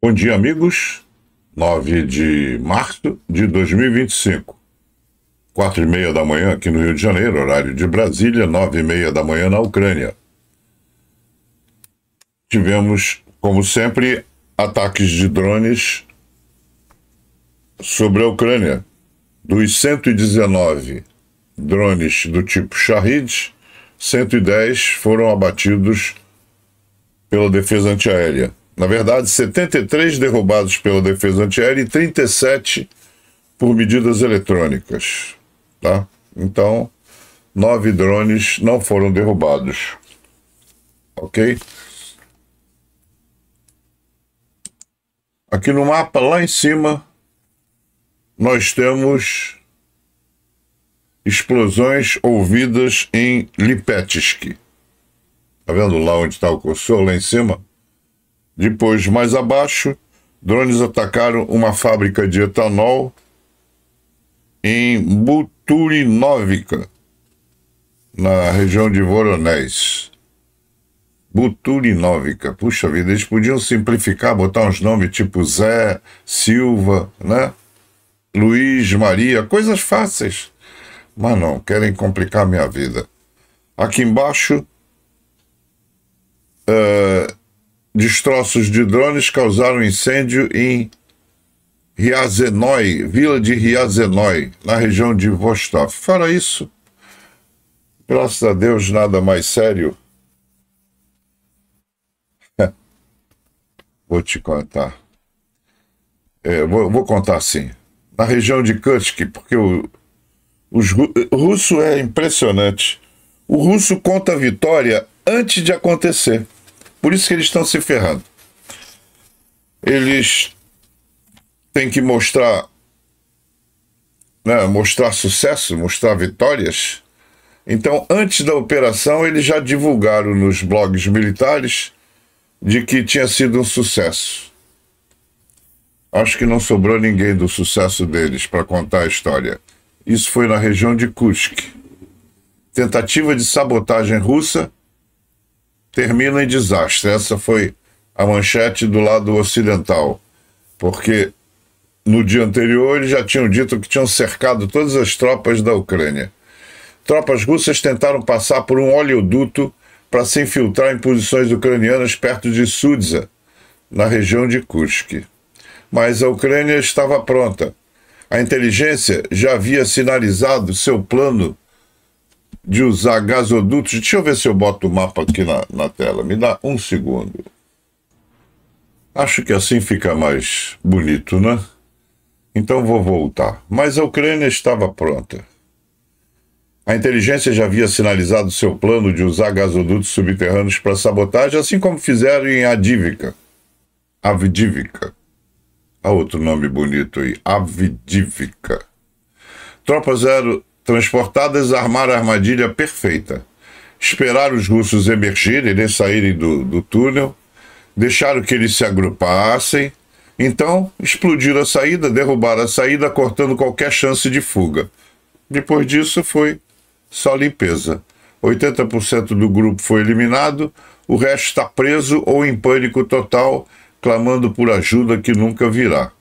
Bom dia, amigos. 9 de março de 2025. 4h30 da manhã aqui no Rio de Janeiro, horário de Brasília, 9h30 da manhã na Ucrânia. Tivemos, como sempre, ataques de drones sobre a Ucrânia. Dos 119 drones do tipo Shahed, 110 foram abatidos pela defesa antiaérea. Na verdade, 73 derrubados pela defesa antiaérea e 37 por medidas eletrônicas. Tá? Então, 9 drones não foram derrubados. Ok? Aqui no mapa, lá em cima, nós temos explosões ouvidas em Lipetsk. Tá vendo lá onde está o cursor, lá em cima? Depois, mais abaixo, drones atacaram uma fábrica de etanol em Buturinovka, na região de Voronezh. Buturinovka. Puxa vida, eles podiam simplificar, botar uns nomes tipo Zé, Silva, né? Luiz, Maria, coisas fáceis. Mas não, querem complicar a minha vida. Aqui embaixo, destroços de drones causaram incêndio em Ryazanoi, vila de Ryazanoi, na região de Vostok. Fora isso, graças a Deus, nada mais sério. Vou te contar. Vou contar assim. Na região de Kursk, porque o russo é impressionante. O russo conta a vitória antes de acontecer. Por isso que eles estão se ferrando. Eles têm que mostrar, né, mostrar sucesso, mostrar vitórias. Então, antes da operação, eles já divulgaram nos blogs militares de que tinha sido um sucesso. Acho que não sobrou ninguém do sucesso deles para contar a história. Isso foi na região de Kursk. Tentativa de sabotagem russa termina em desastre. Essa foi a manchete do lado ocidental, porque no dia anterior eles já tinham dito que tinham cercado todas as tropas da Ucrânia. Tropas russas tentaram passar por um oleoduto para se infiltrar em posições ucranianas perto de Sudza, na região de Kursk. Mas a Ucrânia estava pronta. A inteligência já havia sinalizado seu plano de usar gasodutos. Deixa eu ver se eu boto o mapa aqui na tela. Me dá um segundo. Acho que assim fica mais bonito, né? Então vou voltar. Mas a Ucrânia estava pronta. A inteligência já havia sinalizado seu plano de usar gasodutos subterrâneos para sabotagem, assim como fizeram em Avdiivka. Avdiivka. Há outro nome bonito aí. Avdiivka. Tropas eram transportadas, armaram a armadilha perfeita. Esperaram os russos emergirem, eles saírem do túnel, deixaram que eles se agrupassem, então explodiram a saída, derrubaram a saída, cortando qualquer chance de fuga. Depois disso foi só limpeza. 80% do grupo foi eliminado, o resto está preso ou em pânico total, clamando por ajuda que nunca virá.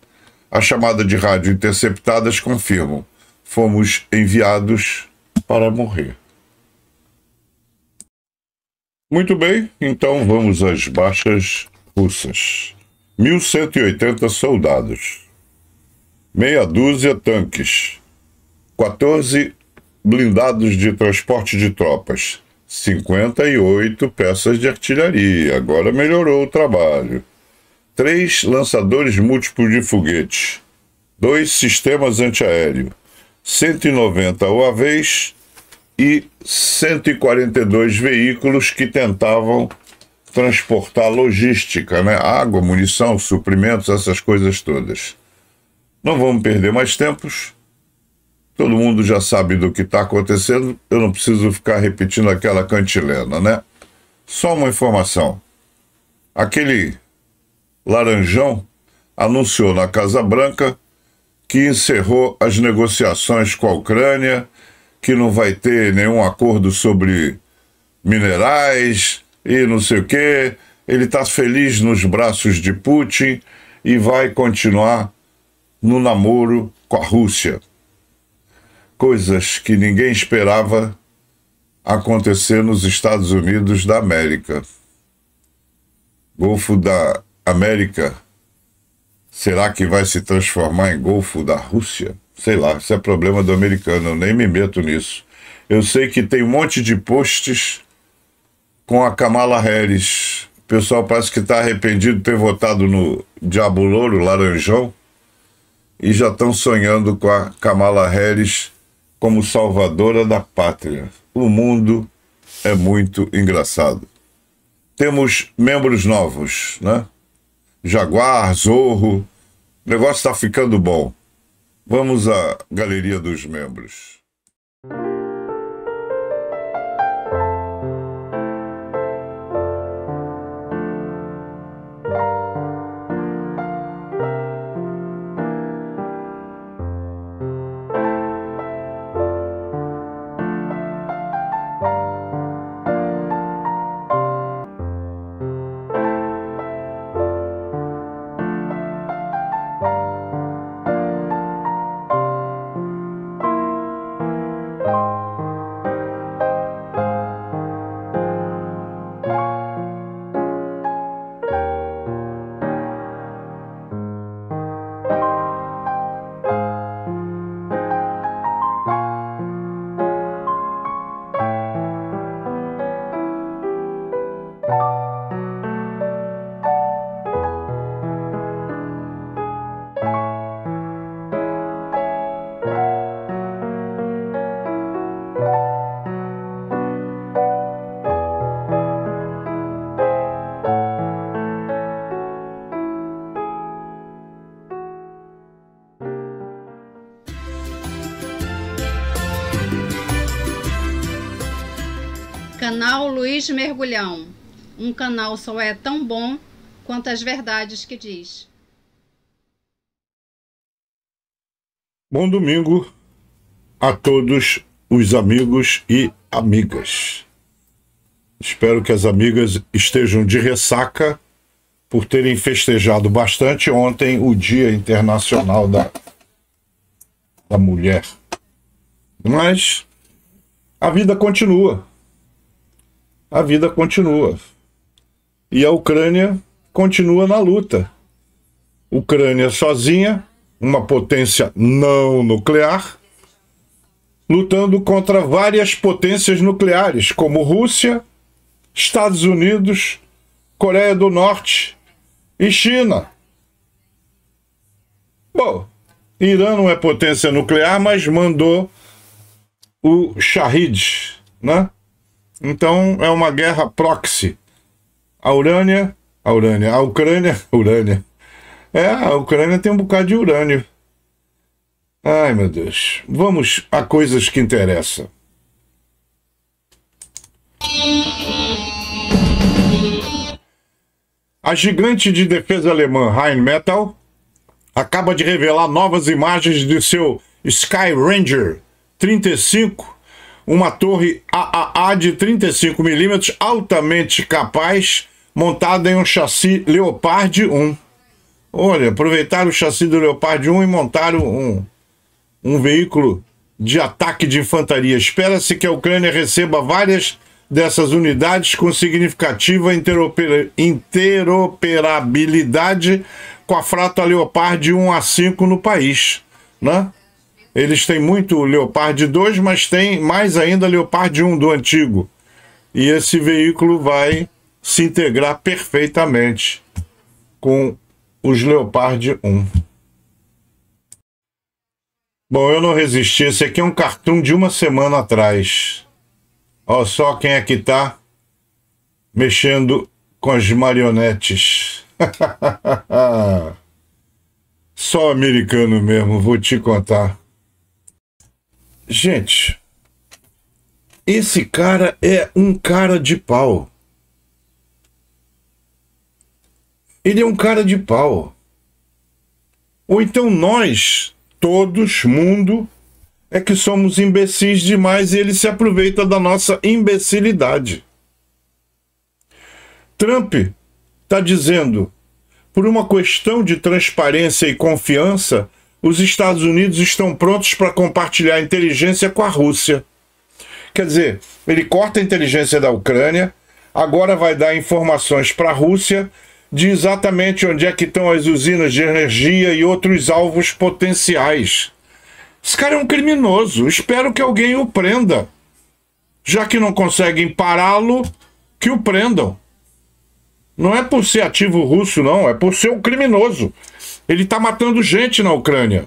A chamada de rádio interceptadas confirmam: fomos enviados para morrer. Muito bem, então vamos às baixas russas. 1.180 soldados, meia dúzia tanques, 14 blindados de transporte de tropas, 58 peças de artilharia, agora melhorou o trabalho, 3 lançadores múltiplos de foguetes, 2 sistemas antiaéreos, 190 UAVs e 142 veículos que tentavam transportar logística, né? Água, munição, suprimentos, essas coisas todas. Não vamos perder mais tempos. Todo mundo já sabe do que está acontecendo. Eu não preciso ficar repetindo aquela cantilena, né? Só uma informação. Aquele laranjão anunciou na Casa Branca que encerrou as negociações com a Ucrânia, que não vai ter nenhum acordo sobre minerais e não sei o quê. Ele está feliz nos braços de Putin e vai continuar no namoro com a Rússia. Coisas que ninguém esperava acontecer nos Estados Unidos da América. Golfo da América, será que vai se transformar em Golfo da Rússia? Sei lá, isso é problema do americano, eu nem me meto nisso. Eu sei que tem um monte de posts com a Kamala Harris. O pessoal parece que está arrependido de ter votado no Diabo Louro, Laranjão, e já estão sonhando com a Kamala Harris como salvadora da pátria. O mundo é muito engraçado. Temos membros novos, né? Jaguar, Zorro, o negócio está ficando bom. Vamos à galeria dos membros. Canal Luiz Mergulhão. Um canal só é tão bom quanto as verdades que diz. Bom domingo a todos os amigos e amigas. Espero que as amigas estejam de ressaca por terem festejado bastante ontem o Dia Internacional da Mulher. Mas a vida continua. A vida continua. E a Ucrânia continua na luta. Ucrânia sozinha, uma potência não nuclear, lutando contra várias potências nucleares, como Rússia, Estados Unidos, Coreia do Norte e China. Bom, Irã não é potência nuclear, mas mandou o Shahid, né? Então é uma guerra proxy. A Ucrânia. A Ucrânia tem um bocado de urânio. Ai, meu Deus. Vamos a coisas que interessam. A gigante de defesa alemã Rheinmetall acaba de revelar novas imagens de seu Sky Ranger 35, uma torre AAA de 35 mm altamente capaz, montada em um chassi Leopard 1. Olha, aproveitaram o chassi do Leopard 1 e montaram um veículo de ataque de infantaria. Espera-se que a Ucrânia receba várias dessas unidades com significativa interoperabilidade com a frota Leopard 1A5 no país, né? Eles têm muito Leopard 2, mas tem mais ainda Leopard 1 do antigo. E esse veículo vai se integrar perfeitamente com os Leopard 1. Bom, eu não resisti. Esse aqui é um cartoon de uma semana atrás. Olha só quem é que tá mexendo com as marionetes. Só americano mesmo, vou te contar. Gente, esse cara é um cara de pau. Ele é um cara de pau. Ou então nós, todos, mundo, é que somos imbecis demais e ele se aproveita da nossa imbecilidade. Trump está dizendo, por uma questão de transparência e confiança, os Estados Unidos estão prontos para compartilhar inteligência com a Rússia. Quer dizer, ele corta a inteligência da Ucrânia, agora vai dar informações para a Rússia de exatamente onde é que estão as usinas de energia e outros alvos potenciais. Esse cara é um criminoso. Espero que alguém o prenda. Já que não conseguem pará-lo, que o prendam. Não é por ser ativo russo, não. É por ser um criminoso. Ele está matando gente na Ucrânia.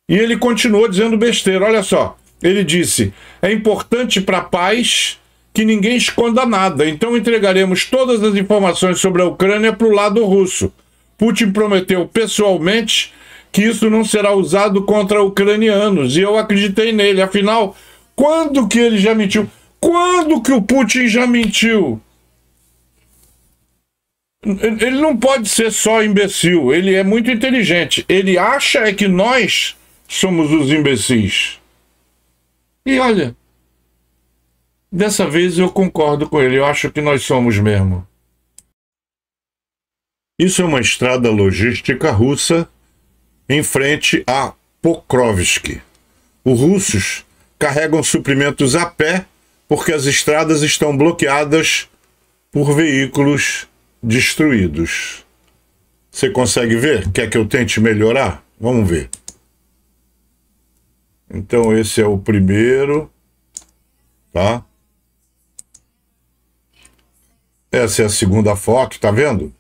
E ele continuou dizendo besteira. Olha só. Ele disse, é importante para a paz que ninguém esconda nada. Então entregaremos todas as informações sobre a Ucrânia para o lado russo. Putin prometeu pessoalmente que isso não será usado contra ucranianos. E eu acreditei nele. Afinal, quando que ele já mentiu? Quando que o Putin já mentiu? Ele não pode ser só imbecil. Ele é muito inteligente. Ele acha é que nós somos os imbecis. E olha, dessa vez eu concordo com ele. Eu acho que nós somos mesmo. Isso é uma estrada logística russa em frente a Pokrovsk. Os russos carregam suprimentos a pé porque as estradas estão bloqueadas por veículos destruídos. Você consegue ver? Quer que eu tente melhorar? Vamos ver. Então esse é o primeiro, tá? Essa é a segunda foto, tá vendo?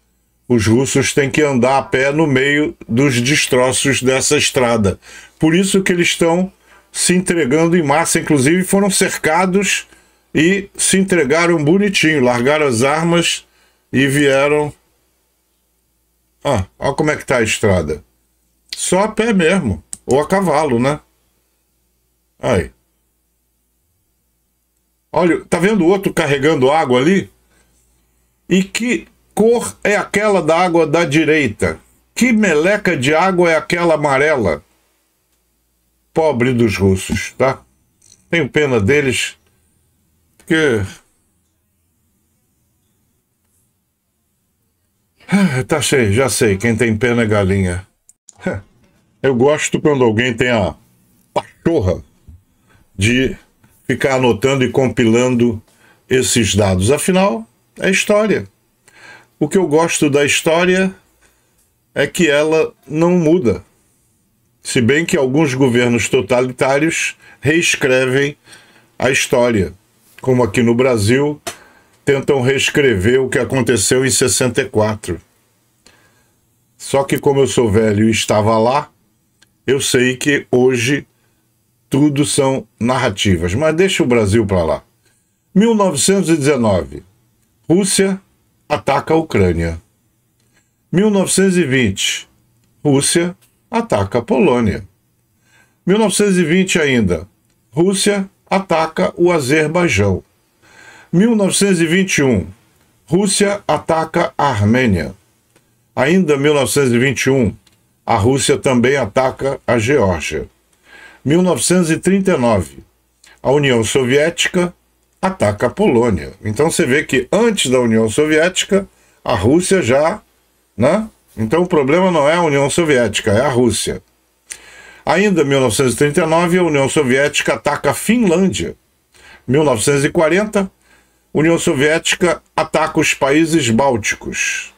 Os russos têm que andar a pé no meio dos destroços dessa estrada. Por isso que eles estão se entregando em massa, inclusive foram cercados e se entregaram bonitinho, largaram as armas e vieram... Ah, olha como é que tá a estrada. Só a pé mesmo, ou a cavalo, né? Aí. Olha, tá vendo o outro carregando água ali? E que cor é aquela da água da direita? Que meleca de água é aquela amarela? Pobre dos russos, tá? Tenho pena deles, porque... Tá cheio, já sei, quem tem pena é galinha. Eu gosto quando alguém tem a pachorra de ficar anotando e compilando esses dados. Afinal, é história. O que eu gosto da história é que ela não muda. Se bem que alguns governos totalitários reescrevem a história, como aqui no Brasil, tentam reescrever o que aconteceu em 64. Só que como eu sou velho e estava lá, eu sei que hoje tudo são narrativas. Mas deixa o Brasil para lá. 1919, Rússia ataca a Ucrânia. 1920, Rússia ataca a Polônia. 1920 ainda, Rússia ataca o Azerbaijão. 1921, Rússia ataca a Armênia. Ainda 1921, a Rússia também ataca a Geórgia. 1939, a União Soviética ataca a Polônia. Então você vê que antes da União Soviética, a Rússia já, né? Então o problema não é a União Soviética, é a Rússia. Ainda em 1939, a União Soviética ataca a Finlândia. 1940, União Soviética ataca os países bálticos.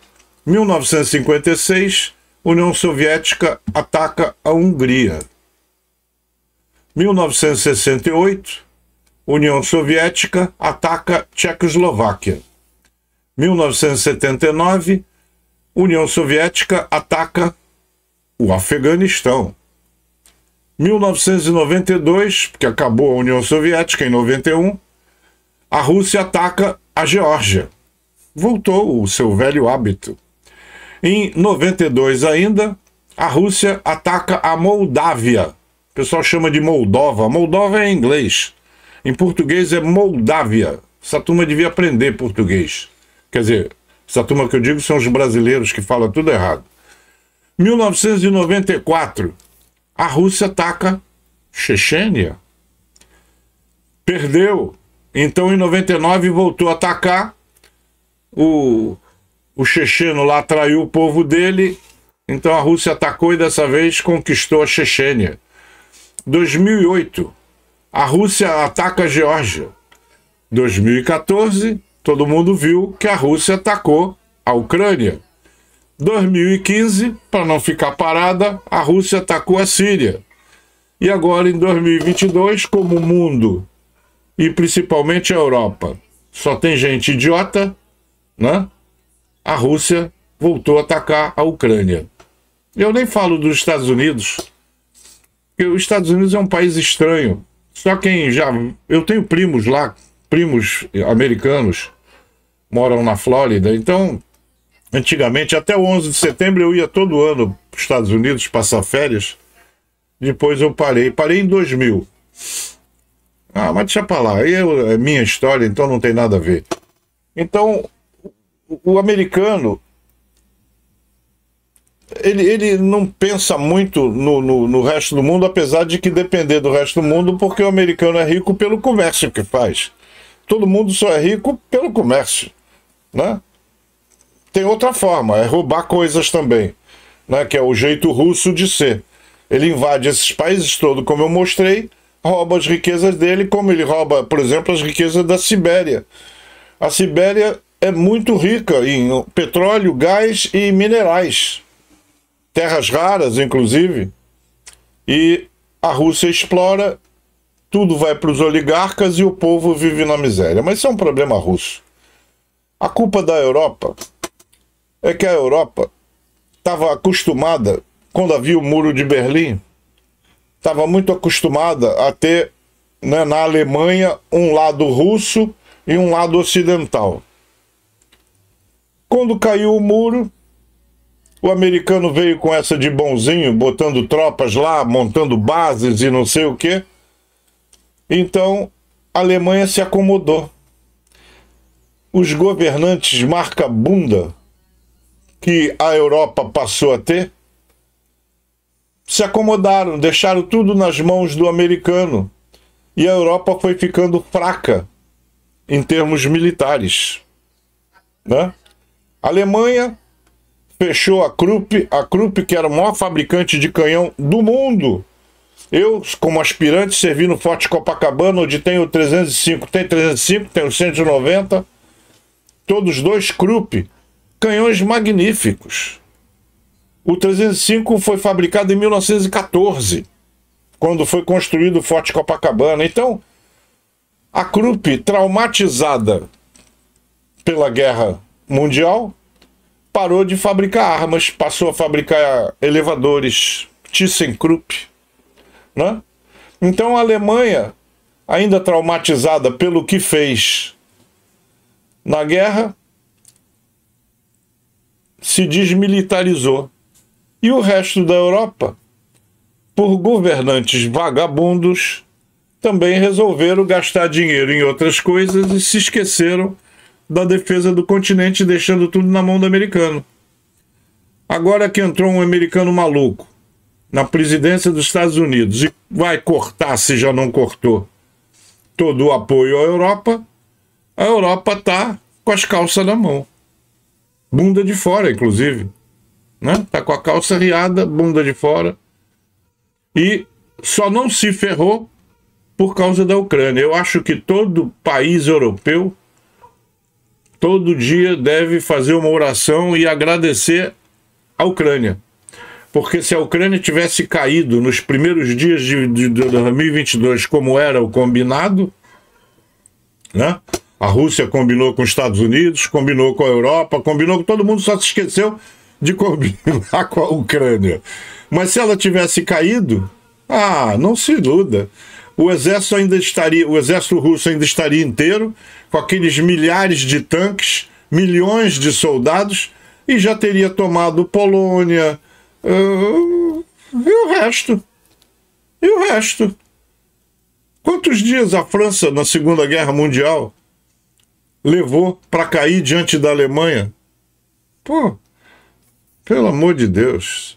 1956, União Soviética ataca a Hungria. 1968, União Soviética ataca Tchecoslováquia. 1979, União Soviética ataca o Afeganistão. 1992, porque acabou a União Soviética em 91, a Rússia ataca a Geórgia. Voltou o seu velho hábito. Em 92 ainda, a Rússia ataca a Moldávia. O pessoal chama de Moldova. Moldova é em inglês. Em português é Moldávia. Essa turma devia aprender português. Quer dizer, essa turma que eu digo são os brasileiros que falam tudo errado. 1994, a Rússia ataca Chechênia. Perdeu. Então, em 99, voltou a atacar o checheno lá traiu o povo dele, então a Rússia atacou e dessa vez conquistou a Chechênia. 2008, a Rússia ataca a Geórgia. 2014, todo mundo viu que a Rússia atacou a Ucrânia. 2015, para não ficar parada, a Rússia atacou a Síria. E agora, em 2022, como o mundo, e principalmente a Europa, só tem gente idiota, né? A Rússia voltou a atacar a Ucrânia. Eu nem falo dos Estados Unidos, porque os Estados Unidos é um país estranho. Só quem já... Eu tenho primos lá, primos americanos, moram na Flórida, então... Antigamente, até o 11 de setembro, eu ia todo ano para os Estados Unidos passar férias. Depois eu parei. Parei em 2000. Ah, mas deixa pra lá. Aí é minha história, então não tem nada a ver. Então, o americano, ele não pensa muito no resto do mundo, apesar de que depender do resto do mundo, porque o americano é rico pelo comércio que faz. Todo mundo só é rico pelo comércio, né? Tem outra forma, é roubar coisas também, né, que é o jeito russo de ser. Ele invade esses países todos, como eu mostrei, rouba as riquezas dele, como ele rouba, por exemplo, as riquezas da Sibéria. A Sibéria é muito rica em petróleo, gás e minerais. Terras raras, inclusive. E a Rússia explora, tudo vai para os oligarcas e o povo vive na miséria. Mas isso é um problema russo. A culpa da Europa... é que a Europa estava acostumada, quando havia o Muro de Berlim, estava muito acostumada a ter, né, na Alemanha, um lado russo e um lado ocidental. Quando caiu o muro, o americano veio com essa de bonzinho, botando tropas lá, montando bases e não sei o quê. Então, a Alemanha se acomodou. Os governantes marca-bunda que a Europa passou a ter, se acomodaram, deixaram tudo nas mãos do americano. E a Europa foi ficando fraca em termos militares, né? A Alemanha fechou a Krupp, que era o maior fabricante de canhão do mundo. Eu, como aspirante, servi no Forte Copacabana, onde tem o 305, tem o 190, todos dois Krupp. Canhões magníficos. O 305 foi fabricado em 1914, quando foi construído o Forte Copacabana. Então, a Krupp, traumatizada pela Guerra Mundial, parou de fabricar armas, passou a fabricar elevadores, ThyssenKrupp, né? Então, a Alemanha, ainda traumatizada pelo que fez na guerra, se desmilitarizou. E o resto da Europa, por governantes vagabundos, também resolveram gastar dinheiro em outras coisas e se esqueceram da defesa do continente, deixando tudo na mão do americano. Agora que entrou um americano maluco na presidência dos Estados Unidos e vai cortar, se já não cortou, todo o apoio à Europa, a Europa está com as calças na mão. Bunda de fora, inclusive, né? Tá com a calça riada, bunda de fora. E só não se ferrou por causa da Ucrânia. Eu acho que todo país europeu, todo dia, deve fazer uma oração e agradecer a Ucrânia. Porque se a Ucrânia tivesse caído nos primeiros dias de 2022, como era o combinado, né? A Rússia combinou com os Estados Unidos, combinou com a Europa, combinou com todo mundo, só se esqueceu de combinar com a Ucrânia. Mas se ela tivesse caído, não se iluda. O exército russo ainda estaria inteiro, com aqueles milhares de tanques, milhões de soldados, e já teria tomado Polônia, e o resto. E o resto. Quantos dias a França, na Segunda Guerra Mundial, levou para cair diante da Alemanha? Pô, pelo amor de Deus.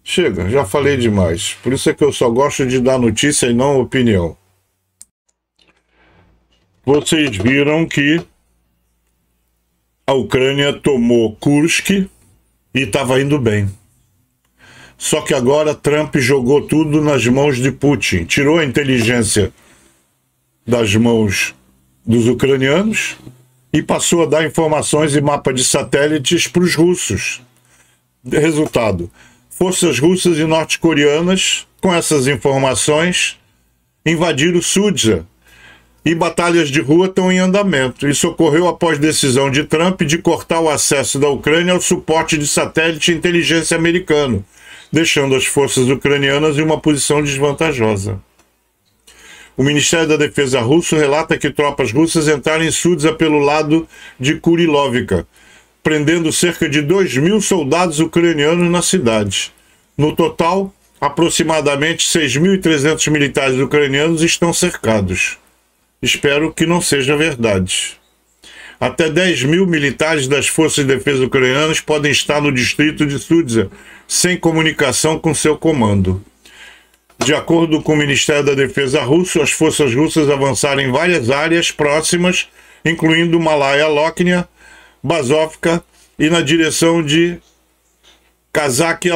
Chega, já falei demais. Por isso é que eu só gosto de dar notícia e não opinião. Vocês viram que a Ucrânia tomou Kursk e estava indo bem. Só que agora Trump jogou tudo nas mãos de Putin, tirou a inteligência das mãos dos ucranianos e passou a dar informações e mapa de satélites para os russos. Resultado, forças russas e norte-coreanas, com essas informações, invadiram Sudzha e batalhas de rua estão em andamento. Isso ocorreu após decisão de Trump de cortar o acesso da Ucrânia ao suporte de satélite e inteligência americano, deixando as forças ucranianas em uma posição desvantajosa. O Ministério da Defesa russo relata que tropas russas entraram em Sudzha pelo lado de Kurilovka, prendendo cerca de 2.000 soldados ucranianos na cidade. No total, aproximadamente 6.300 militares ucranianos estão cercados. Espero que não seja verdade. Até 10.000 militares das Forças de Defesa ucranianas podem estar no distrito de Sudzha, sem comunicação com seu comando. De acordo com o Ministério da Defesa russo, as forças russas avançaram em várias áreas próximas, incluindo Malaya Loknia, Bazovka e na direção de Kazakia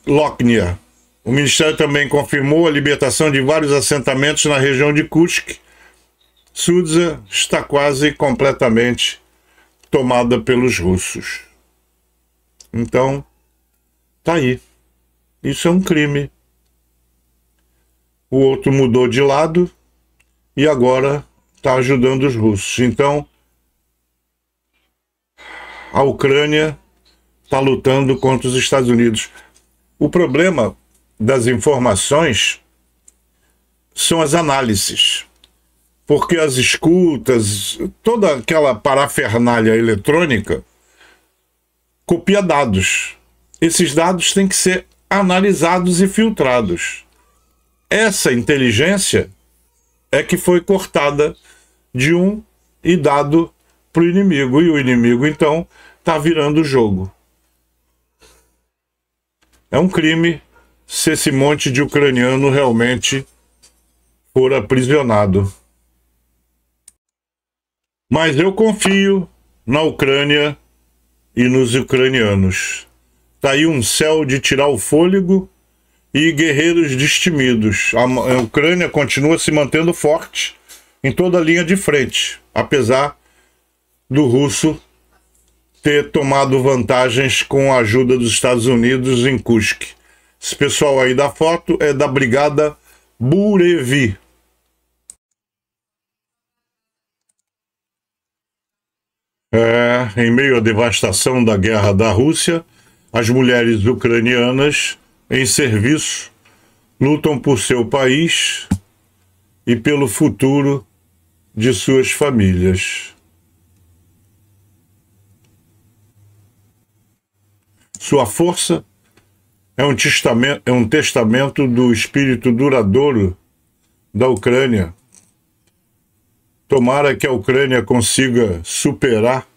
Loknia. O Ministério também confirmou a libertação de vários assentamentos na região de Kursk. Sudzha está quase completamente tomada pelos russos. Então, tá aí. Isso é um crime. O outro mudou de lado e agora está ajudando os russos. Então, a Ucrânia está lutando contra os Estados Unidos. O problema das informações são as análises. Porque as escutas, toda aquela parafernália eletrônica, copia dados. Esses dados têm que ser analisados e filtrados. Essa inteligência é que foi cortada de um e dado para o inimigo. E o inimigo, então, está virando o jogo. É um crime se esse monte de ucraniano realmente for aprisionado. Mas eu confio na Ucrânia e nos ucranianos. Está aí um céu de tirar o fôlego e guerreiros destemidos. A Ucrânia continua se mantendo forte em toda a linha de frente, apesar do russo ter tomado vantagens com a ajuda dos Estados Unidos em Kursk. Esse pessoal aí da foto é da Brigada Burevi. Em meio à devastação da guerra da Rússia, as mulheres ucranianas em serviço lutam por seu país e pelo futuro de suas famílias. Sua força é um testamento do espírito duradouro da Ucrânia. Tomara que a Ucrânia consiga superar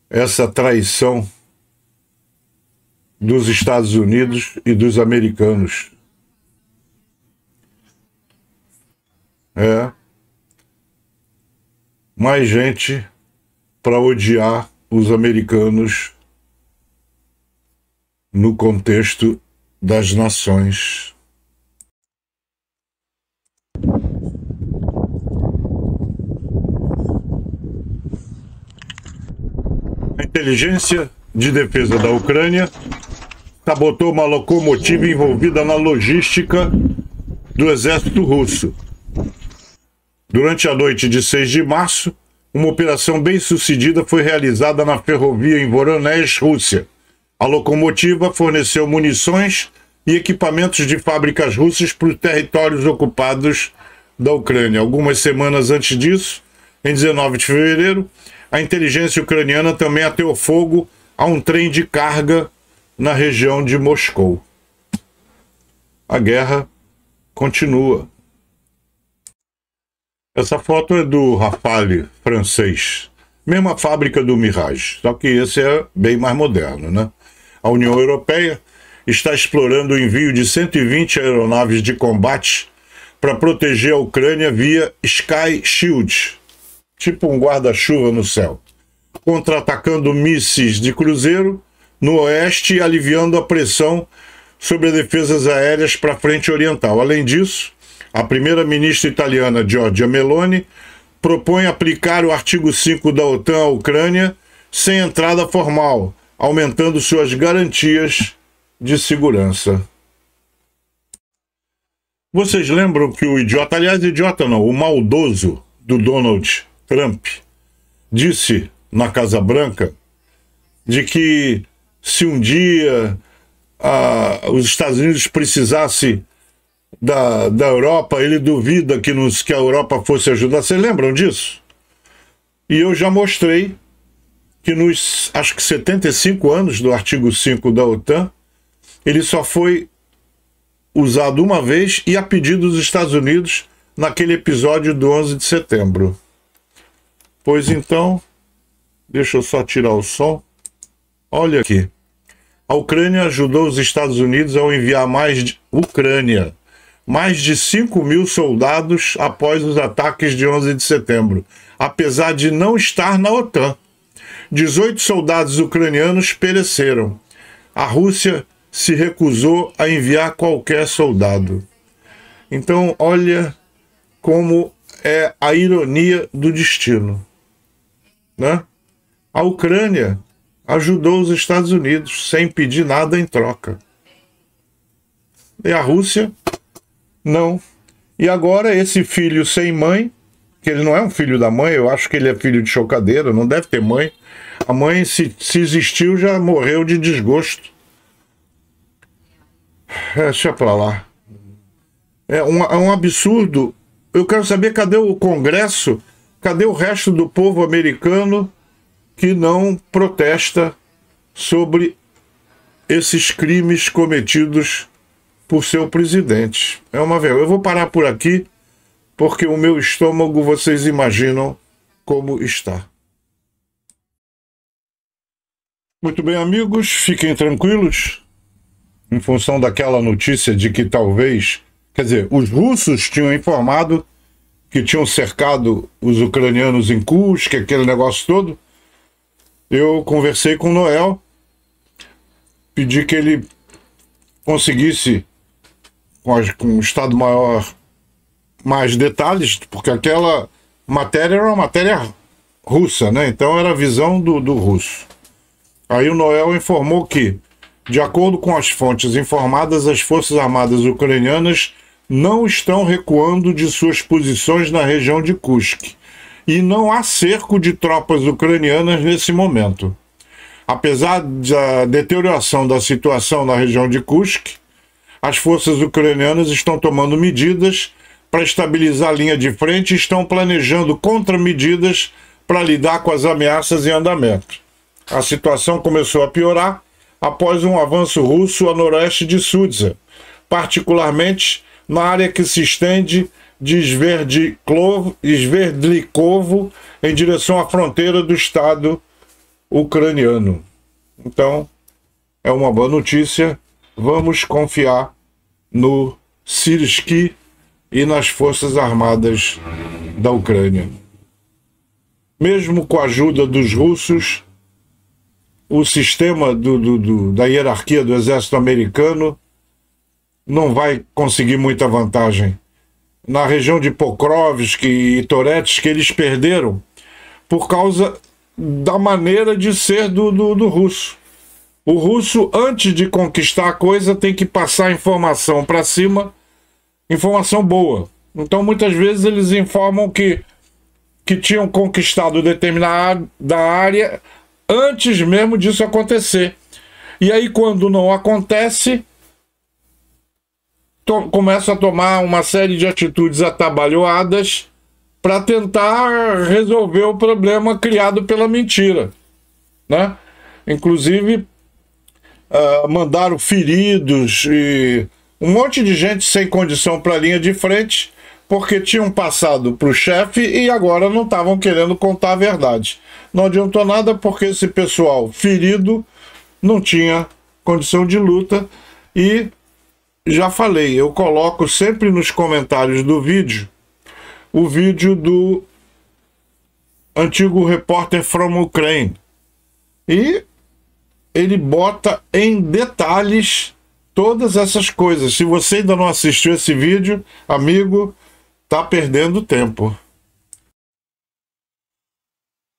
essa traição dos Estados Unidos e dos americanos. Mais gente para odiar os americanos no contexto das nações. A inteligência de defesa da Ucrânia sabotou uma locomotiva envolvida na logística do exército russo. Durante a noite de 6 de março, uma operação bem-sucedida foi realizada na ferrovia em Voronezh, Rússia. A locomotiva forneceu munições e equipamentos de fábricas russas para os territórios ocupados da Ucrânia. Algumas semanas antes disso, em 19 de fevereiro, a inteligência ucraniana também ateou fogo a um trem de carga na região de Moscou. A guerra continua. Essa foto é do Rafale francês, mesma fábrica do Mirage, só que esse é bem mais moderno, né? A União Europeia está explorando o envio de 120 aeronaves de combate para proteger a Ucrânia via Sky Shield, tipo um guarda-chuva no céu. contra-atacando mísseis de cruzeiro no oeste e aliviando a pressão sobre as defesas aéreas para a frente oriental. Além disso, a primeira-ministra italiana Giorgia Meloni propõe aplicar o artigo 5 da OTAN à Ucrânia sem entrada formal, aumentando suas garantias de segurança. Vocês lembram que o idiota, aliás, idiota não, o maldoso do Donald Trump disse na Casa Branca de que se um dia os Estados Unidos precisassem da Europa, ele duvida que a Europa fosse ajudar. Vocês lembram disso? E eu já mostrei que nos, acho que 75 anos do artigo 5 da OTAN, ele só foi usado uma vez e a pedido dos Estados Unidos naquele episódio do 11 de setembro. Pois então, deixa eu só tirar o som. Olha aqui. A Ucrânia ajudou os Estados Unidos ao enviar mais de 5.000 soldados após os ataques de 11 de setembro, apesar de não estar na OTAN. 18 soldados ucranianos pereceram. A Rússia se recusou a enviar qualquer soldado. Então, olha como é a ironia do destino, né? A Ucrânia ajudou os Estados Unidos sem pedir nada em troca. E a Rússia, não. E agora esse filho sem mãe, que ele não é um filho da mãe, eu acho que ele é filho de chocadeira, não deve ter mãe. A mãe, se existiu, já morreu de desgosto. Deixa pra lá. É um absurdo. Eu quero saber cadê o Congresso, cadê o resto do povo americano que não protesta sobre esses crimes cometidos por seu presidente. É uma vergonha. Eu vou parar por aqui, porque o meu estômago, vocês imaginam como está. Muito bem, amigos, fiquem tranquilos. Em função daquela notícia de que talvez, quer dizer, os russos tinham informado que tinham cercado os ucranianos em Kursk, aquele negócio todo. Eu conversei com o Noel, pedi que ele conseguisse, com o Estado-Maior, mais detalhes, porque aquela matéria era uma matéria russa, né? Então era a visão do russo. Aí o Noel informou que, de acordo com as fontes informadas, as Forças Armadas ucranianas não estão recuando de suas posições na região de Kursk. E não há cerco de tropas ucranianas nesse momento. Apesar da deterioração da situação na região de Kursk, as forças ucranianas estão tomando medidas para estabilizar a linha de frente e estão planejando contramedidas para lidar com as ameaças em andamento. A situação começou a piorar após um avanço russo a noroeste de Sudza, particularmente na área que se estende de Sverdlikovo em direção à fronteira do estado ucraniano. Então, é uma boa notícia. Vamos confiar no Syrskyi e nas Forças Armadas da Ucrânia. Mesmo com a ajuda dos russos, o sistema da hierarquia do exército americano não vai conseguir muita vantagem. Na região de Pokrovsk e Toretsk, eles perderam por causa da maneira de ser do russo. O russo, antes de conquistar a coisa, tem que passar informação para cima, informação boa. Então, muitas vezes, eles informam que tinham conquistado determinada área antes mesmo disso acontecer. E aí, quando não acontece, começam a tomar uma série de atitudes atabalhoadas para tentar resolver o problema criado pela mentira, né? Inclusive, mandaram feridos e um monte de gente sem condição para a linha de frente, porque tinham passado para o chefe e agora não estavam querendo contar a verdade. Não adiantou nada, porque esse pessoal ferido não tinha condição de luta. E já falei, eu coloco sempre nos comentários do vídeo o vídeo antigo repórter from Ukraine. E ele bota em detalhes todas essas coisas. Se você ainda não assistiu esse vídeo, amigo, tá perdendo tempo.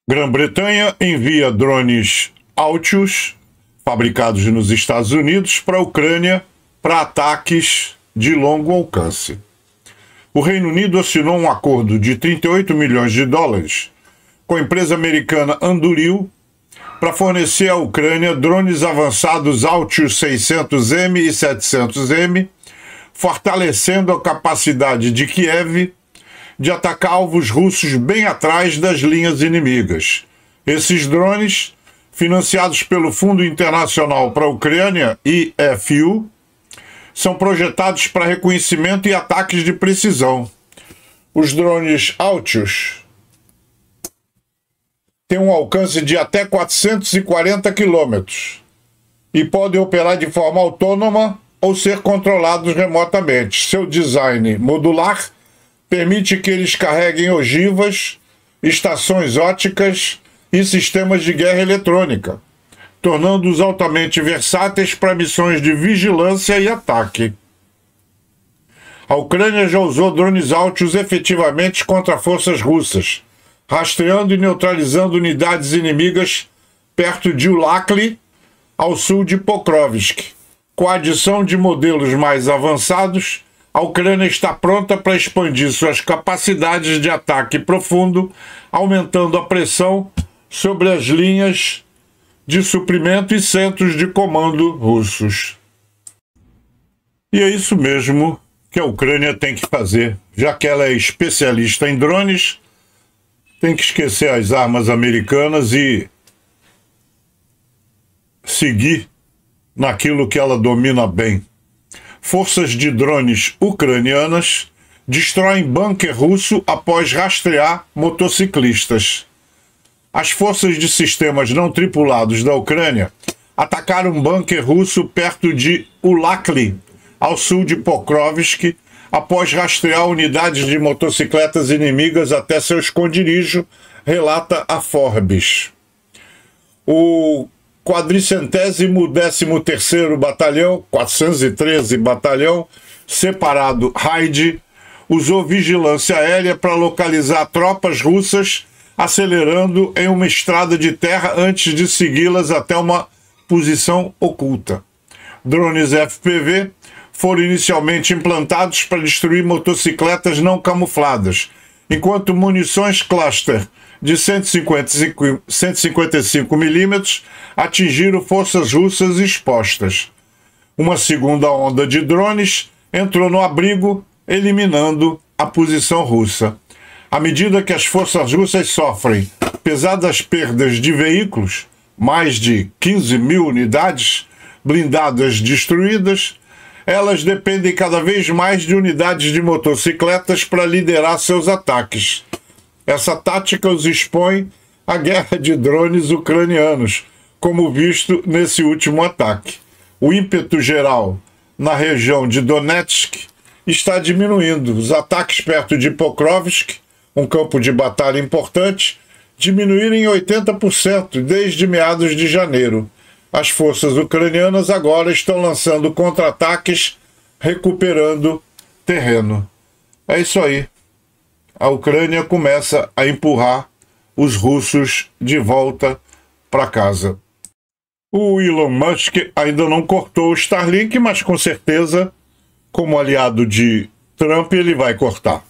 Grã-Bretanha envia drones Altius, fabricados nos Estados Unidos, para a Ucrânia para ataques de longo alcance. O Reino Unido assinou um acordo de 38 milhões de dólares com a empresa americana Anduril para fornecer à Ucrânia drones avançados Altius 600M e 700M, fortalecendo a capacidade de Kiev de atacar alvos russos bem atrás das linhas inimigas. Esses drones, financiados pelo Fundo Internacional para a Ucrânia, IFU, são projetados para reconhecimento e ataques de precisão. Os drones Altius têm um alcance de até 440 quilômetros e podem operar de forma autônoma ou ser controlados remotamente. Seu design modular permite que eles carreguem ogivas, estações óticas e sistemas de guerra eletrônica, tornando-os altamente versáteis para missões de vigilância e ataque. A Ucrânia já usou drones Altius efetivamente contra forças russas, rastreando e neutralizando unidades inimigas perto de Ulakli, ao sul de Pokrovsk. Com a adição de modelos mais avançados, a Ucrânia está pronta para expandir suas capacidades de ataque profundo, aumentando a pressão sobre as linhas de suprimento e centros de comando russos. E é isso mesmo que a Ucrânia tem que fazer, já que ela é especialista em drones, tem que esquecer as armas americanas e seguir naquilo que ela domina bem. Forças de drones ucranianas destroem bunker russo após rastrear motociclistas. As forças de sistemas não tripulados da Ucrânia atacaram um bunker russo perto de Ulakli, ao sul de Pokrovsk, após rastrear unidades de motocicletas inimigas até seu esconderijo, relata a Forbes. O 413º Batalhão, 413 Batalhão, separado Raid, usou vigilância aérea para localizar tropas russas, acelerando em uma estrada de terra antes de segui-las até uma posição oculta. Drones FPV foram inicialmente implantados para destruir motocicletas não camufladas, enquanto munições cluster de 155 milímetros atingiram forças russas expostas. Uma segunda onda de drones entrou no abrigo, eliminando a posição russa. À medida que as forças russas sofrem pesadas perdas de veículos, mais de 15 mil unidades blindadas destruídas, elas dependem cada vez mais de unidades de motocicletas para liderar seus ataques. Essa tática os expõe à guerra de drones ucranianos, como visto nesse último ataque. O ímpeto geral na região de Donetsk está diminuindo. Os ataques perto de Pokrovsk, um campo de batalha importante, diminuíram em 80% desde meados de janeiro. As forças ucranianas agora estão lançando contra-ataques, recuperando terreno. É isso aí. A Ucrânia começa a empurrar os russos de volta para casa. O Elon Musk ainda não cortou o Starlink, mas com certeza, como aliado de Trump, ele vai cortar.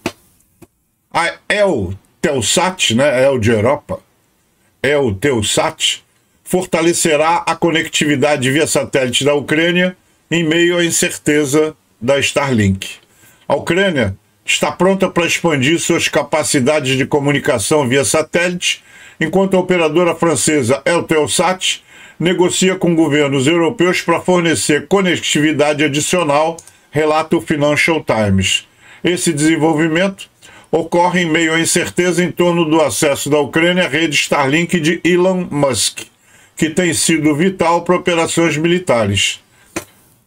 A Eutelsat, né, El de Europa, Eutelsat, fortalecerá a conectividade via satélite da Ucrânia em meio à incerteza da Starlink. A Ucrânia está pronta para expandir suas capacidades de comunicação via satélite, enquanto a operadora francesa Eutelsat negocia com governos europeus para fornecer conectividade adicional, relata o Financial Times. Esse desenvolvimento ocorre em meio à incerteza em torno do acesso da Ucrânia à rede Starlink de Elon Musk, que tem sido vital para operações militares.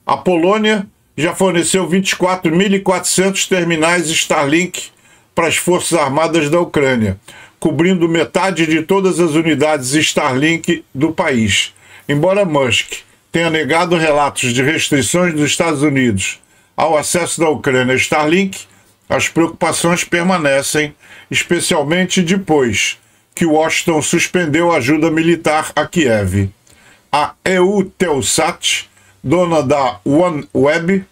A Polônia já forneceu 24.400 terminais Starlink para as Forças Armadas da Ucrânia, cobrindo metade de todas as unidades Starlink do país. Embora Musk tenha negado relatos de restrições dos Estados Unidos ao acesso da Ucrânia a Starlink, as preocupações permanecem, especialmente depois que Washington suspendeu a ajuda militar a Kiev. A EUTELSAT, dona da OneWeb,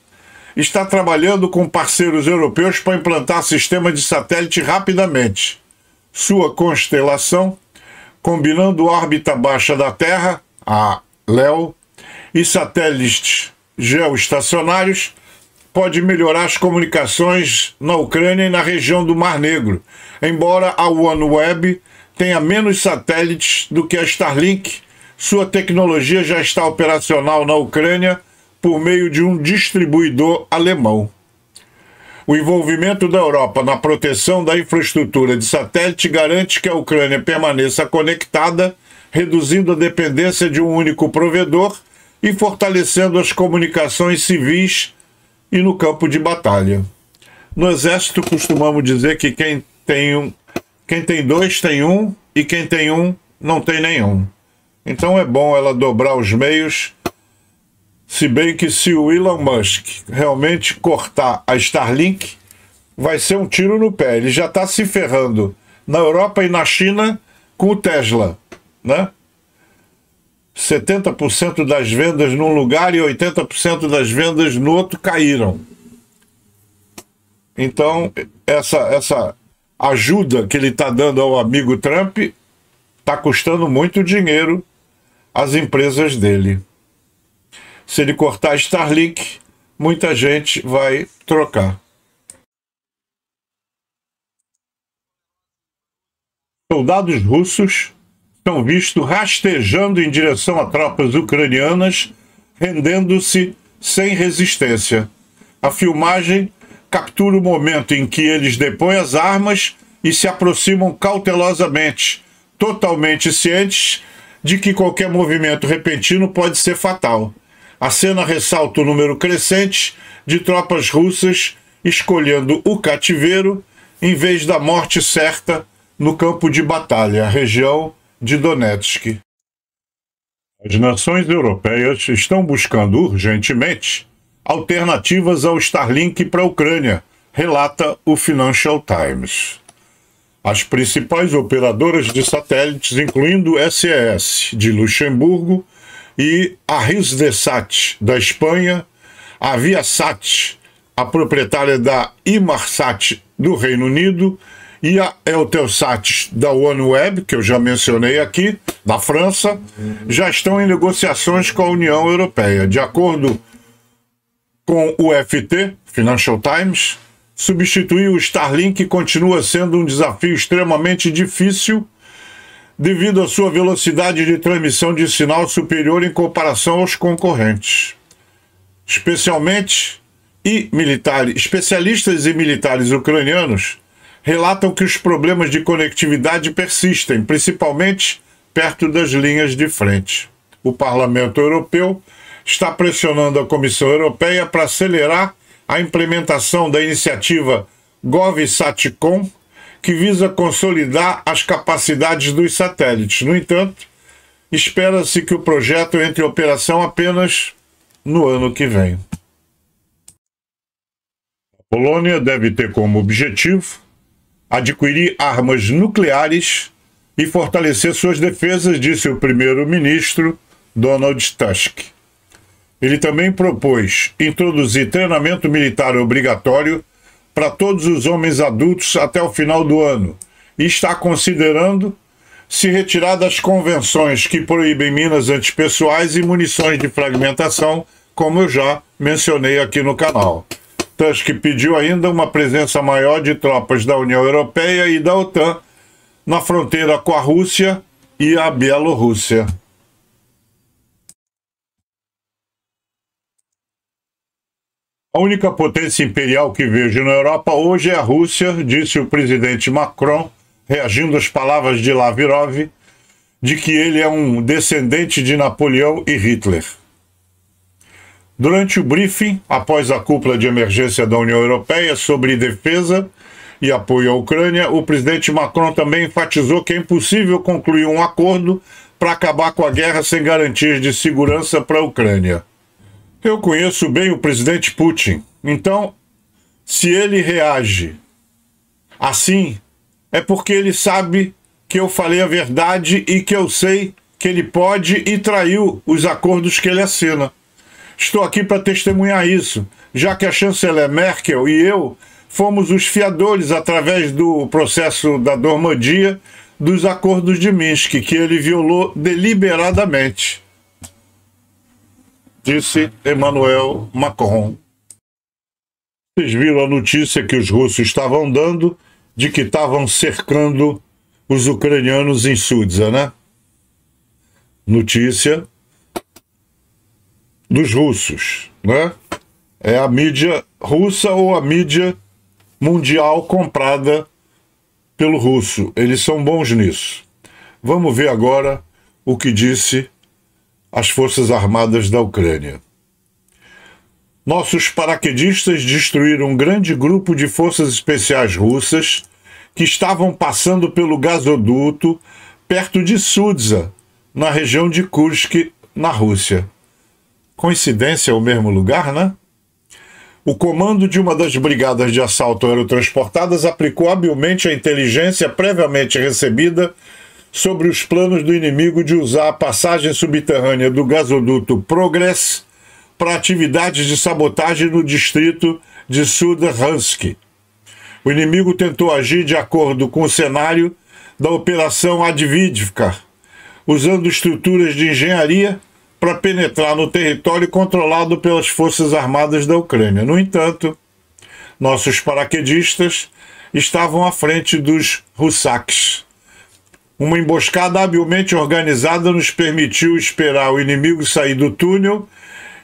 está trabalhando com parceiros europeus para implantar sistema de satélite rapidamente. Sua constelação, combinando órbita baixa da Terra, a LEO, e satélites geoestacionários, pode melhorar as comunicações na Ucrânia e na região do Mar Negro, embora a OneWeb tenha menos satélites do que a Starlink. Sua tecnologia já está operacional na Ucrânia por meio de um distribuidor alemão. O envolvimento da Europa na proteção da infraestrutura de satélite garante que a Ucrânia permaneça conectada, reduzindo a dependência de um único provedor e fortalecendo as comunicações civis e no campo de batalha. No Exército costumamos dizer que quem tem dois tem um, e quem tem um não tem nenhum. Então é bom ela dobrar os meios, se bem que se o Elon Musk realmente cortar a Starlink, vai ser um tiro no pé. Ele já está se ferrando na Europa e na China com o Tesla, né? 70% das vendas num lugar e 80% das vendas no outro caíram. Então, essa ajuda que ele está dando ao amigo Trump está custando muito dinheiro às empresas dele. Se ele cortar a Starlink, muita gente vai trocar. Soldados russos são vistos rastejando em direção a tropas ucranianas, rendendo-se sem resistência. A filmagem captura o momento em que eles depõem as armas e se aproximam cautelosamente, totalmente cientes de que qualquer movimento repentino pode ser fatal. A cena ressalta o número crescente de tropas russas escolhendo o cativeiro em vez da morte certa no campo de batalha, a região de Donetsk. As nações europeias estão buscando urgentemente alternativas ao Starlink para a Ucrânia, relata o Financial Times. As principais operadoras de satélites, incluindo SES de Luxemburgo e a Hisdesat da Espanha, a Viasat, a proprietária da Inmarsat do Reino Unido, e a Eutelsat da OneWeb, que eu já mencionei aqui, da França, já estão em negociações com a União Europeia. De acordo com o FT, Financial Times, substituir o Starlink continua sendo um desafio extremamente difícil devido à sua velocidade de transmissão de sinal superior em comparação aos concorrentes. Especialistas e militares ucranianos relatam que os problemas de conectividade persistem, principalmente perto das linhas de frente. O Parlamento Europeu está pressionando a Comissão Europeia para acelerar a implementação da iniciativa GovSatcom, que visa consolidar as capacidades dos satélites. No entanto, espera-se que o projeto entre em operação apenas no ano que vem. A Polônia deve ter como objetivo adquirir armas nucleares e fortalecer suas defesas, disse o primeiro-ministro Donald Tusk. Ele também propôs introduzir treinamento militar obrigatório para todos os homens adultos até o final do ano e está considerando se retirar das convenções que proíbem minas antipessoais e munições de fragmentação, como eu já mencionei aqui no canal. Tusk pediu ainda uma presença maior de tropas da União Europeia e da OTAN na fronteira com a Rússia e a Bielorrússia. A única potência imperial que vejo na Europa hoje é a Rússia, disse o presidente Macron, reagindo às palavras de Lavrov, de que ele é um descendente de Napoleão e Hitler. Durante o briefing, após a cúpula de emergência da União Europeia sobre defesa, e apoio à Ucrânia, o presidente Macron também enfatizou que é impossível concluir um acordo para acabar com a guerra sem garantias de segurança para a Ucrânia. Eu conheço bem o presidente Putin, então, se ele reage assim, é porque ele sabe que eu falei a verdade e que eu sei que ele pode e traiu os acordos que ele assina. Estou aqui para testemunhar isso, já que a chanceler Merkel e eu fomos os fiadores, através do processo da Normandia, dos acordos de Minsk, que ele violou deliberadamente, disse Emmanuel Macron. Vocês viram a notícia que os russos estavam dando de que estavam cercando os ucranianos em Sudza, né? Notícia dos russos, né? É a mídia russa ou a mídia mundial comprada pelo russo. Eles são bons nisso. Vamos ver agora o que disse as Forças Armadas da Ucrânia. Nossos paraquedistas destruíram um grande grupo de forças especiais russas que estavam passando pelo gasoduto perto de Sudza, na região de Kursk, na Rússia. Coincidência, é o mesmo lugar, né? O comando de uma das brigadas de assalto aerotransportadas aplicou habilmente a inteligência previamente recebida sobre os planos do inimigo de usar a passagem subterrânea do gasoduto Progress para atividades de sabotagem no distrito de Sudansk. O inimigo tentou agir de acordo com o cenário da Operação Avdiivka, usando estruturas de engenharia para penetrar no território controlado pelas Forças Armadas da Ucrânia. No entanto, nossos paraquedistas estavam à frente dos russacks. Uma emboscada habilmente organizada nos permitiu esperar o inimigo sair do túnel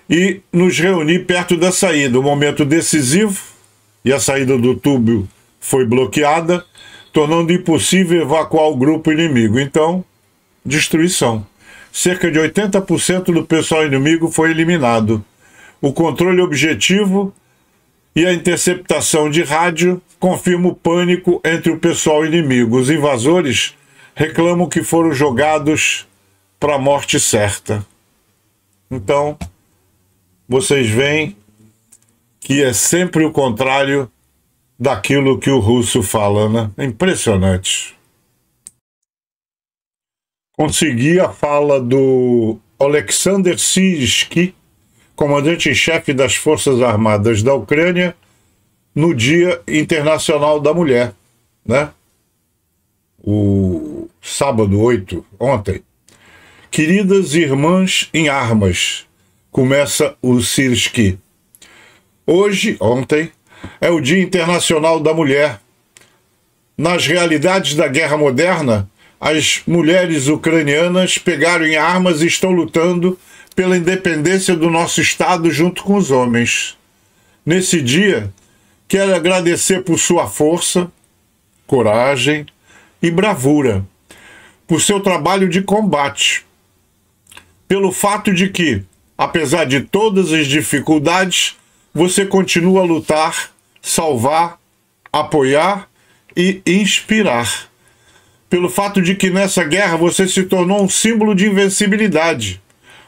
e nos reunir perto da saída. Um momento decisivo, e a saída do túnel foi bloqueada, tornando impossível evacuar o grupo inimigo. Então, destruição. Cerca de 80% do pessoal inimigo foi eliminado. O controle objetivo e a interceptação de rádio confirmam o pânico entre o pessoal inimigo. Os invasores reclamam que foram jogados para a morte certa. Então, vocês veem que é sempre o contrário daquilo que o russo fala, né? É impressionante. Consegui a fala do Alexander Sirski, comandante-em-chefe das Forças Armadas da Ucrânia, no Dia Internacional da Mulher, né? O sábado 8, ontem. Queridas irmãs em armas, começa o Sirski. Hoje, ontem, é o Dia Internacional da Mulher. Nas realidades da guerra moderna, as mulheres ucranianas pegaram em armas e estão lutando pela independência do nosso Estado junto com os homens. Nesse dia, quero agradecer por sua força, coragem e bravura, por seu trabalho de combate, pelo fato de que, apesar de todas as dificuldades, você continua a lutar, salvar, apoiar e inspirar. Pelo fato de que nessa guerra você se tornou um símbolo de invencibilidade,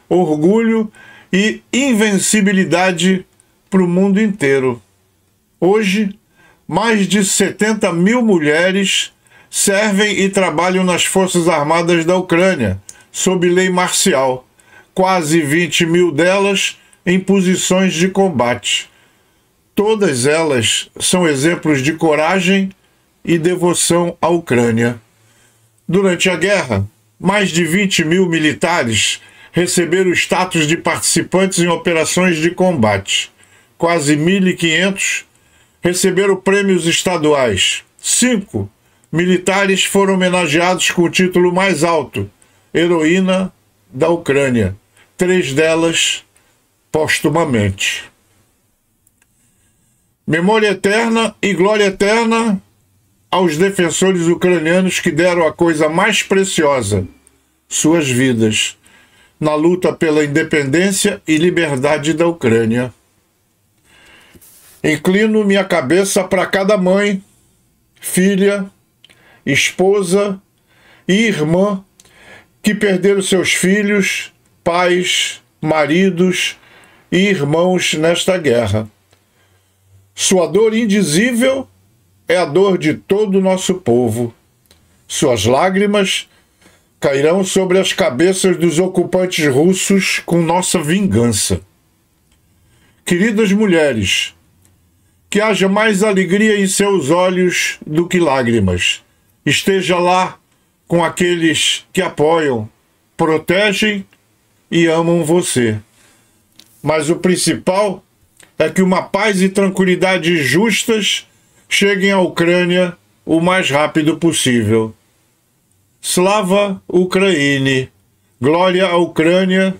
orgulho e invencibilidade para o mundo inteiro. Hoje, mais de 70 mil mulheres servem e trabalham nas Forças Armadas da Ucrânia, sob lei marcial, quase 20 mil delas em posições de combate. Todas elas são exemplos de coragem e devoção à Ucrânia. Durante a guerra, mais de 20 mil militares receberam o status de participantes em operações de combate. Quase 1.500 receberam prêmios estaduais. 5 militares foram homenageados com o título mais alto, Heroína da Ucrânia. 3 delas postumamente. Memória eterna e glória eterna aos defensores ucranianos que deram a coisa mais preciosa, suas vidas, na luta pela independência e liberdade da Ucrânia. Inclino minha cabeça para cada mãe filha, esposa e irmã que perderam seus filhos, pais, maridos e irmãos nesta guerra. Sua dor indizível é a dor de todo o nosso povo. Suas lágrimas cairão sobre as cabeças dos ocupantes russos com nossa vingança. Queridas mulheres, que haja mais alegria em seus olhos do que lágrimas. Esteja lá com aqueles que apoiam, protegem e amam você. Mas o principal é que uma paz e tranquilidade justas cheguem à Ucrânia o mais rápido possível. Slava Ukraini, glória à Ucrânia,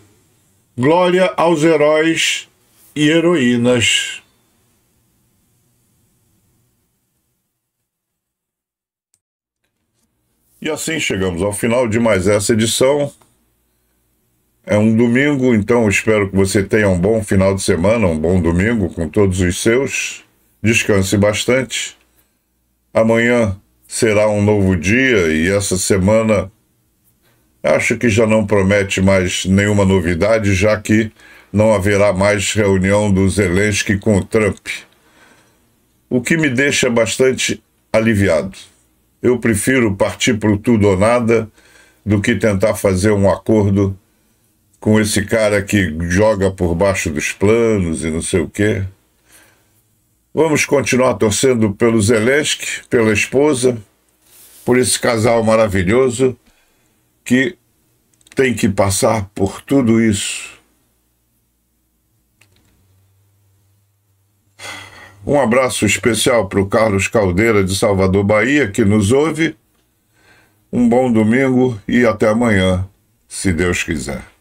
glória aos heróis e heroínas. E assim chegamos ao final de mais essa edição. É um domingo, então espero que você tenha um bom final de semana, um bom domingo com todos os seus. Descanse bastante. Amanhã será um novo dia e essa semana acho que já não promete mais nenhuma novidade, já que não haverá mais reunião do Zelensky com o Trump. O que me deixa bastante aliviado. Eu prefiro partir para o tudo ou nada do que tentar fazer um acordo com esse cara que joga por baixo dos planos e não sei o quê. Vamos continuar torcendo pelo Zelensky, pela esposa, por esse casal maravilhoso que tem que passar por tudo isso. Um abraço especial para o Carlos Caldeira de Salvador, Bahia, que nos ouve. Um bom domingo e até amanhã, se Deus quiser.